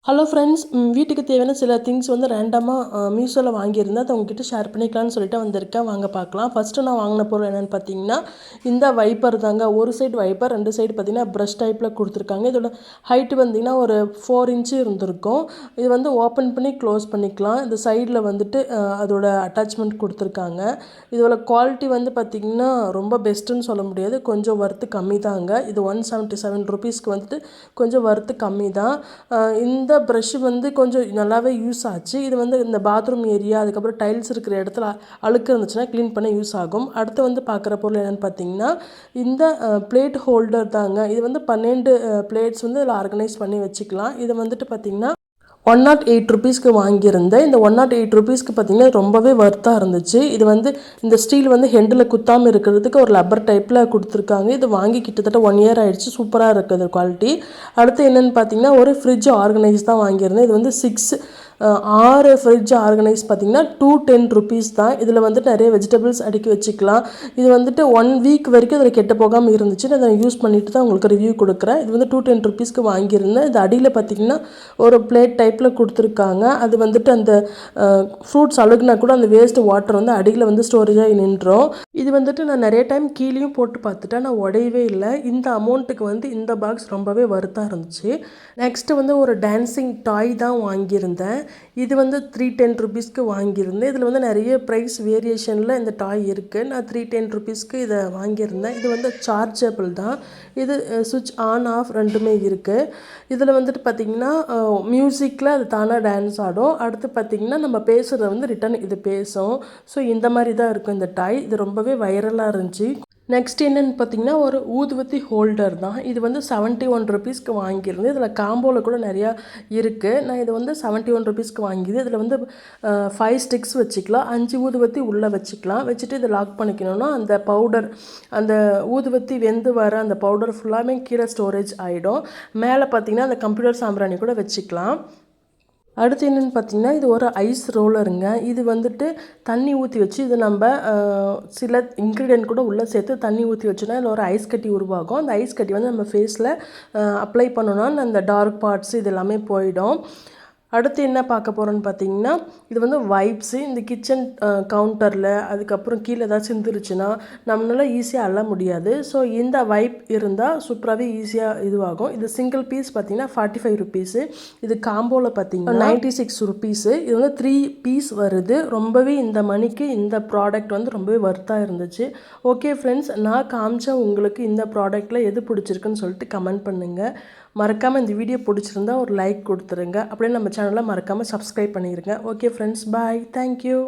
Hello friends, வீட்டுக்கு தேவையான சில திங்ஸ் வந்து ரேண்டமாக மீஷோவில் வாங்கியிருந்தேன். அதை உங்ககிட்ட ஷேர் பண்ணிக்கலாம்னு சொல்லிட்டு வந்திருக்கேன். வாங்க பார்க்கலாம். ஃபஸ்ட்டு நான் வாங்கின பொருள் என்னென்னு பார்த்தீங்கன்னா, இந்த வைப்பர் தாங்க. ஒரு சைடு வைப்பர், ரெண்டு சைடு பார்த்தீங்கன்னா ப்ரஷ் டைப்பில் கொடுத்துருக்காங்க. இதோட ஹைட்டு வந்தீங்கன்னா ஒரு 4 இன்ச்சு இருந்திருக்கும். இது வந்து ஓப்பன் பண்ணி க்ளோஸ் பண்ணிக்கலாம். இந்த சைடில் வந்துட்டு அதோட அட்டாச்மெண்ட் கொடுத்துருக்காங்க. இதோட குவாலிட்டி வந்து பார்த்திங்கன்னா ரொம்ப பெஸ்ட்டுன்னு சொல்ல முடியாது, கொஞ்சம் ஒர்த்து கம்மி தாங்க. இது 177 ருபீஸ்க்கு வந்துட்டு கொஞ்சம் ஒர்த்து கம்மி தான். இந்த ப்ரஷ்ஷு வந்து கொஞ்சம் நல்லாவே யூஸ் ஆச்சு. இது வந்து இந்த பாத்ரூம் ஏரியா, அதுக்கப்புறம் டைல்ஸ் இருக்கிற இடத்துல அழுக்கு இருந்துச்சுன்னா க்ளீன் பண்ண யூஸ் ஆகும். அடுத்து வந்து பார்க்குற பொருள் என்னென்னு பார்த்தீங்கன்னா, இந்த பிளேட் ஹோல்டர் தாங்க. இது வந்து 12 பிளேட்ஸ் வந்து இதில் ஆர்கனைஸ் பண்ணி வச்சுக்கலாம். இது வந்துட்டு பார்த்திங்கன்னா 108 ருபீஸ்க்கு வாங்கியிருந்தேன். இந்த 108 ருபீஸ்க்கு பார்த்திங்கன்னா ரொம்பவே ஒர்த்தாக இருந்துச்சு. இது வந்து இந்த ஸ்டீல் வந்து ஹெண்டில் குத்தாமல் இருக்கிறதுக்கு ஒரு லப்பர் டைப்பில் கொடுத்துருக்காங்க. இது வாங்கி கிட்டத்தட்ட 1 இயர் ஆகிடுச்சு. சூப்பராக இருக்குது குவாலிட்டி. அடுத்து என்னென்னு பார்த்தீங்கன்னா, ஒரு ஃப்ரிட்ஜ் ஆர்கனைஸ் தான் வாங்கியிருந்தேன். இது வந்து 6 ஃப்ரிட்ஜ் ஆர்கனைஸ் பார்த்திங்கன்னா 210 ருபீஸ் தான். இதில் வந்துட்டு நிறைய வெஜிடபிள்ஸ் அடுக்கி வச்சுக்கலாம். இது வந்துட்டு 1 வீக் வரைக்கும் அதில் கெட்ட போகாமல் இருந்துச்சு. அதை யூஸ் பண்ணிட்டு தான் உங்களுக்கு ரிவ்யூ கொடுக்குறேன். இது வந்து 210 ருபீஸ்க்கு வாங்கியிருந்தேன். இது அடியில் பார்த்திங்கன்னா ஒரு பிளேட் டைப்பில் கொடுத்துருக்காங்க. அது வந்துட்டு அந்த ஃப்ரூட்ஸ் அழுகுனா கூட அந்த வேஸ்ட் வாட்டர் வந்து அடியில் வந்து ஸ்டோரேஜ் ஆகி நின்றோம். இது வந்துட்டு நான் நிறைய டைம் கீழேயும் போட்டு பார்த்துட்டேன், நான் உடையவே இல்லை. இந்த அமௌண்ட்டுக்கு வந்து இந்த பாக்ஸ் ரொம்பவே ஒர்த்தாக இருந்துச்சு. நெக்ஸ்ட்டு வந்து ஒரு டான்ஸிங் டாய் தான் வாங்கியிருந்தேன். இது வந்து 310 ருபீஸ்க்கு வாங்கியிருந்தேன். இதில் வந்து நிறைய ப்ரைஸ் வேரியேஷனில் இந்த டாய் இருக்குது. நான் 310 ருபீஸ்க்கு இதை வாங்கியிருந்தேன். இது வந்து சார்ஜபிள் தான். இது சுவிட்ச் ஆன் ஆஃப் ரெண்டுமே இருக்குது. இதில் வந்துட்டு பார்த்திங்கன்னா மியூசிக்கில் அது தானாக டான்ஸ் ஆடும். அடுத்து பார்த்திங்கன்னா நம்ம பேசுகிறத வந்து ரிட்டன் இது பேசும். ஸோ இந்த மாதிரி தான் இருக்கும் இந்த டாய். இது ரொம்பவே வைரலாக இருந்துச்சு. நெக்ஸ்ட் என்னென்னு பார்த்தீங்கன்னா, ஒரு ஊதுவத்தி ஹோல்டர் தான். இது வந்து 71 ருபீஸ்க்கு வாங்கியிருந்தேன். இதில் காம்போவில் கூட நிறையா இருக்குது. நான் இது வந்து 71 ருபீஸ்க்கு வாங்கியது. இதில் வந்து 5 ஸ்டிக்ஸ் வச்சுக்கலாம், 5 ஊதுவத்தி உள்ளே வச்சுக்கலாம். வச்சுட்டு இதை லாக் பண்ணிக்கணும்னா அந்த பவுடர், அந்த ஊதுவத்தி வெந்து வர அந்த பவுடர் ஃபுல்லாமே கீழே ஸ்டோரேஜ் ஆகிடும். மேலே பார்த்திங்கன்னா அந்த கம்ப்யூட்டர் சாம்பிராணி கூட வச்சுக்கலாம். அடுத்து என்னென்னு பார்த்தீங்கன்னா, இது ஒரு ஐஸ் ரோலருங்க. இது வந்துட்டு தண்ணி ஊற்றி வச்சு இது நம்ம சில இன்க்ரீடியன்ட் கூட உள்ளே சேர்த்து தண்ணி ஊற்றி வச்சோன்னா இதில் ஒரு ஐஸ் கட்டி உருவாகும். அந்த ஐஸ் கட்டி வந்து நம்ம ஃபேஸில் அப்ளை பண்ணோன்னா அந்த டார்க் பார்ட்ஸ் இது எல்லாமே போயிடும். அடுத்து என்ன பார்க்க போகிறோன்னு பார்த்தீங்கன்னா, இது வந்து வைப்ஸு. இந்த கிச்சன் கவுண்டரில் அதுக்கப்புறம் கீழே ஏதாச்சும் சிந்துருச்சுன்னா நம்மளால ஈஸியாக அள்ள முடியாது. ஸோ இந்த வைப் இருந்தால் சூப்பராகவே ஈஸியாக இதுவாகும். இது சிங்கிள் பீஸ் பார்த்திங்கன்னா 45 ருபீஸு. இது காம்போவில் பார்த்திங்கன்னா 96 ருபீஸு. இது வந்து 3 பீஸ் வருது. ரொம்பவே இந்த மணிக்கு இந்த ப்ராடக்ட் வந்து ரொம்பவே ஒர்த்தாக இருந்துச்சு. ஓகே ஃப்ரெண்ட்ஸ், நான் காமிச்ச உங்களுக்கு இந்த ப்ராடக்ட்டில் எது பிடிச்சிருக்குன்னு சொல்லிட்டு கமெண்ட் பண்ணுங்கள். மறக்காமல் இந்த வீடியோ பிடிச்சிருந்தா ஒரு லைக் கொடுத்துருங்க. அப்படியே நம்ம சேனலை மறக்காமல் சப்ஸ்கிரைப் பண்ணிடுங்க. ஓகே ஃப்ரெண்ட்ஸ், பாய், தேங்க்யூ.